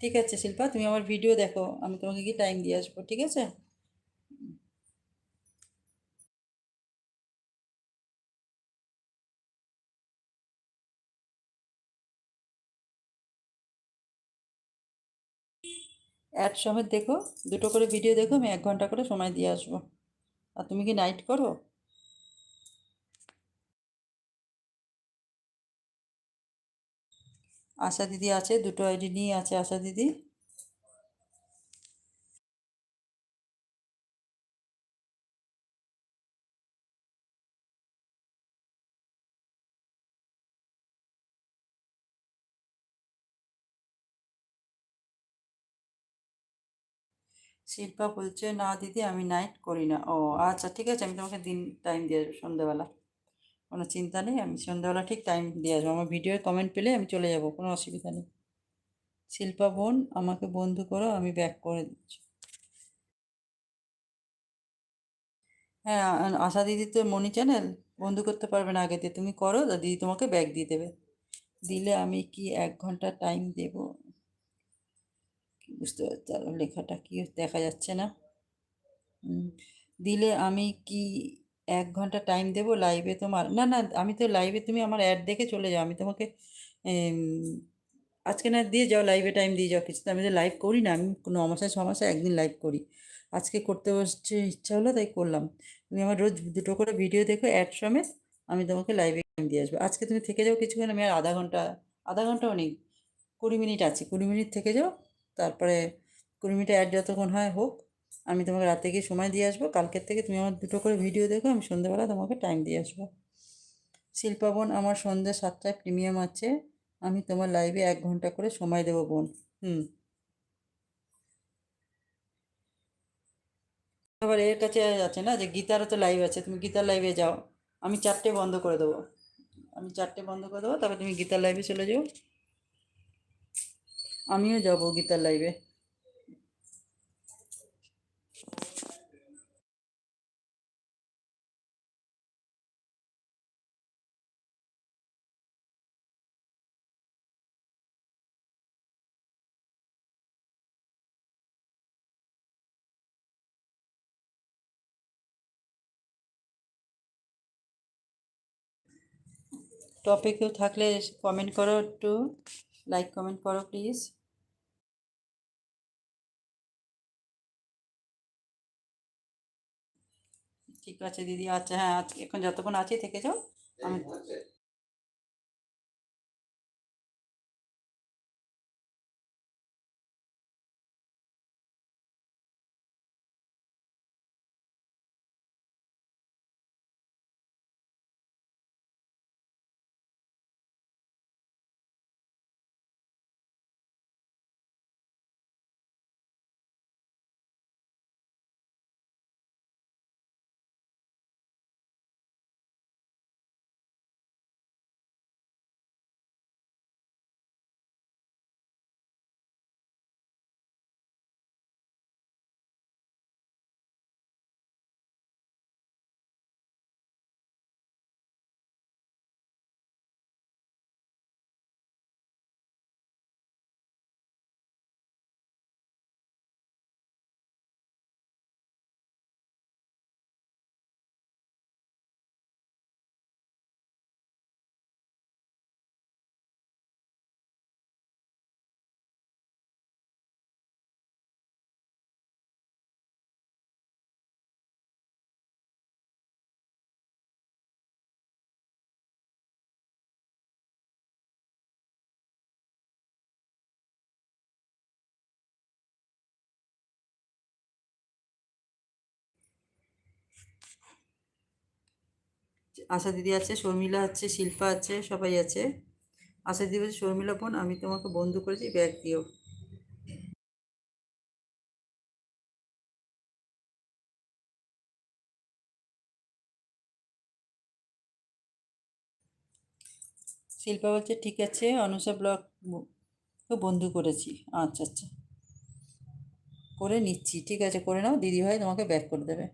ঠিক আছে শিল্পা, তুমি আমার ভিডিও দেখো, আমি তোমাকে কি টাইম দিয়ে আসবো, ঠিক আছে? অ্যাড সমেত দেখো, দুটো করে ভিডিও দেখো, আমি 1 ঘন্টা করে সময় দিয়ে আসবো। আর তুমি কি নাইট করো? আশা দিদি আছে, দুটো আইডি নিয়ে আছে আশা দিদি। শিল্পা বলছে না দিদি আমি নাইট করি না। ও আচ্ছা, ঠিক আছে, আমি তোমাকে দিন টাইম দিয়ে আসবো সন্ধ্যাবেলা। কোনো চিন্তা নেই, আমি সন্ধ্যাবেলা ঠিক টাইম দিয়ে আসবো। আমার ভিডিওর কমেন্ট পেলে আমি চলে যাব, কোনো অসুবিধা নেই। শিল্পা বোন আমাকে বন্ধু করো, আমি ব্যাক করে দিচ্ছি। হ্যাঁ, আশা দিদি তো মনি চ্যানেল বন্ধু করতে পারবে না আগে দিয়ে, তুমি করো, দিদি তোমাকে ব্যাক দিয়ে দেবে। দিলে আমি কি 1 ঘন্টা টাইম দেব? কি বুঝতে পারছি, আর লেখাটা কি দেখা যাচ্ছে না। হুম, দিলে আমি কি 1 ঘন্টা টাইম দেব লাইভে তোমার? না না, আমি তো লাইভে, তুমি আমার অ্যাড দেখে চলে যাও, আমি তোমাকে এম, আজকে না দিয়ে যাও, লাইভে টাইম দিয়ে যাও, কিছু তো আমি তো লাইভ করি না, আমি কোনো অমাসায় ছমাসায় একদিন লাইভ করি। আজকে করতে বসছে, ইচ্ছা হলো তাই করলাম। তুমি আমার রোজ দুটো করে ভিডিও দেখো অ্যাড সমেত, আমি তোমাকে লাইভে টাইম দিয়ে আসবো। আজকে তুমি থেকে যাও কিছুক্ষণ, আমি আর আধা ঘন্টা, আধা ঘন্টাও নেই, 20 মিনিট আছে, 20 মিনিট থেকে যাও। তারপরে 20 মিনিট অ্যাড যতক্ষণ হয় হোক, আমি তোমাকে রাতে গিয়ে সময় দিয়ে আসবো। কালকের থেকে তুমি আমার দুটো করে ভিডিও দেখো, আমি সন্ধ্যেবেলা তোমাকে টাইম দিয়ে আসবো। শিল্পা বোন আমার সন্ধ্যে 7টায় প্রিমিয়াম আছে, আমি তোমার লাইভে 1 ঘন্টা করে সময় দেবো বোন। হুম। আবার এর কাছে আছে না যে গীতারও তো লাইভ আছে, তুমি গীতার লাইভে যাও। আমি 4টে বন্ধ করে দেবো, আমি 4টে বন্ধ করে দেবো, তারপর তুমি গীতার লাইভে চলে যাও। আমিও যাবো গীতার লাইভে। টপিক কেউ থাকলে কমেন্ট করো একটু, লাইক কমেন্ট করো প্লিজ। ঠিক আছে দিদি, আচ্ছা হ্যাঁ, আজকে এখন যতক্ষণ আছি থেকে যাও। আমি আশা দিদি আছে, শর্মিলা আছে, শিল্পা আছে, সবাই আছে। আশা দিদি বলছে শর্মিলা বোন আমি তোমাকে বন্ধু করেছি, ব্যাগ দিও। শিল্পা বলছে ঠিক আছে, অনুষা ব্লগ বন্ধু করেছি। আচ্ছা আচ্ছা, করে নিচ্ছি, ঠিক আছে, করে নাও, দিদিভাই তোমাকে ব্যাক করে দেবে।